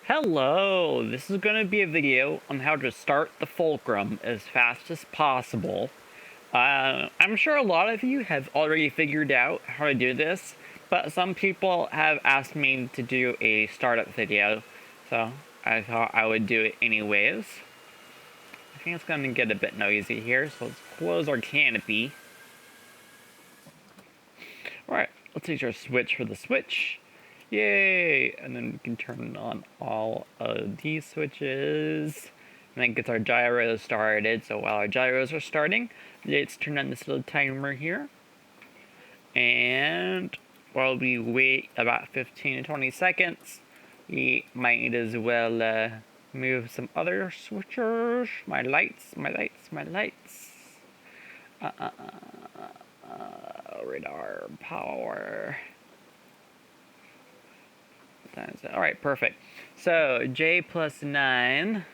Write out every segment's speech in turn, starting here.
Hello, this is going to be a video on how to start the fulcrum as fast as possible. I'm sure a lot of you have already figured out how to do this, but some people have asked me to do a startup video, so I thought I would do it anyways. I think it's going to get a bit noisy here, so let's close our canopy. Alright, let's use our switch for the switch. Yay! And then we can turn on all of these switches. And then get our gyros started. So while our gyros are starting, let's turn on this little timer here. And while we wait about 15 to 20 seconds, we might as well move some other switchers. My lights. Radar power. Alright, perfect. So, J plus 9.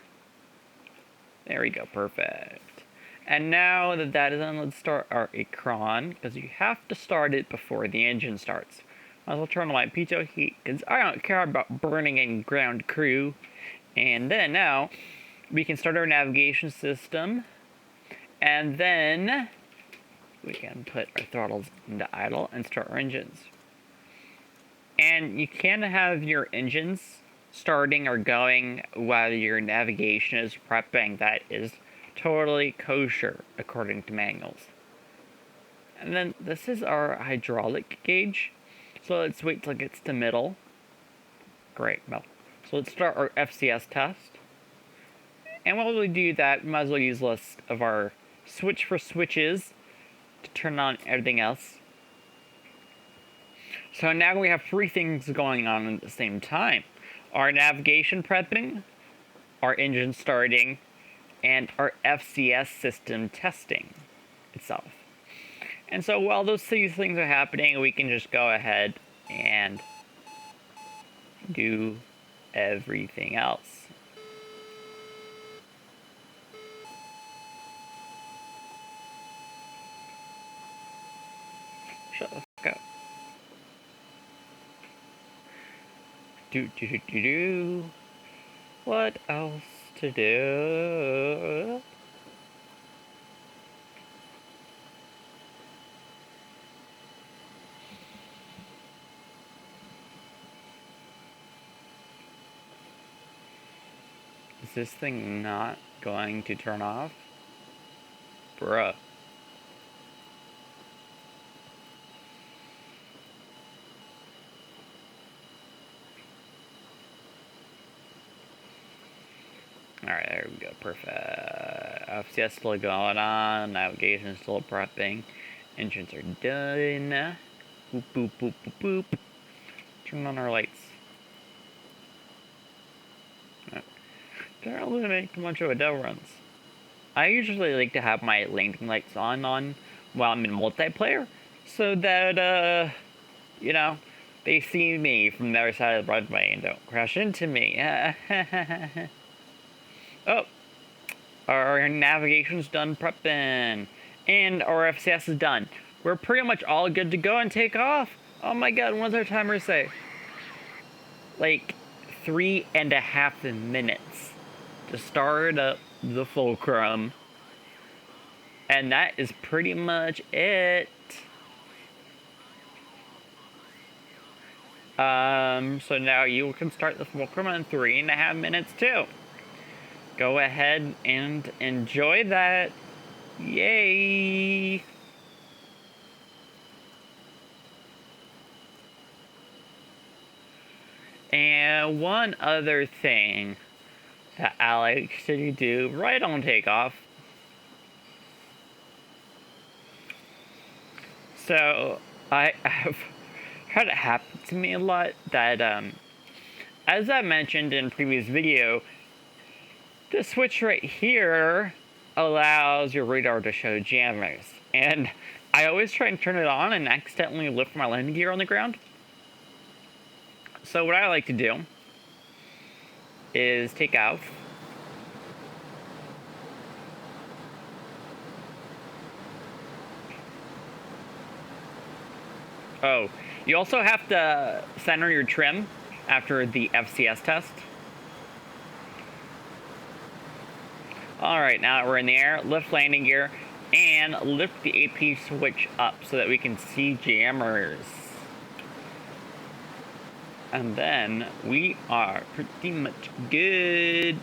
There we go, perfect. And now that that is done, let's start our Acron, because you have to start it before the engine starts. I'll turn on my pitot heat, because I don't care about burning in ground crew. And then now, we can start our navigation system, and then we can put our throttles into idle and start our engines. And you can have your engines starting or going while your navigation is prepping. That is totally kosher according to manuals. And then this is our hydraulic gauge. So let's wait till it gets to middle. Great, well. So let's start our FCS test. And while we do that, we might as well use a list of our switch for switches to turn on everything else. So now we have three things going on at the same time. Our navigation prepping, our engine starting, and our FCS system testing itself. And so while those three things are happening, we can just go ahead and do everything else. Shut the fuck up. What else to do? Is this thing not going to turn off? Bruh. Alright, there we go, perfect. FCS still going on, navigation still prepping, engines are done. Boop, boop, boop, boop, boop. Turn on our lights. Don't really make much of a difference. I usually like to have my landing lights on while I'm in multiplayer, so that, you know, they see me from the other side of the runway and don't crash into me. Oh, our navigation's done prepping, and our FCS is done. We're pretty much all good to go and take off. Oh my god, what does our timer say? Like 3.5 minutes to start up the fulcrum. And that is pretty much it. So now you can start the fulcrum in 3.5 minutes too. Go ahead and enjoy that. Yay! And one other thing that I like to do right on takeoff. So I have had it happen to me a lot that, as I mentioned in a previous video, this switch right here allows your radar to show jammers. And I always try and turn it on and accidentally lift my landing gear on the ground. So what I like to do is take off. Oh, you also have to center your trim after the FCS test. Alright, now that we're in the air, lift landing gear and lift the AP switch up so that we can see jammers. And then we are pretty much good.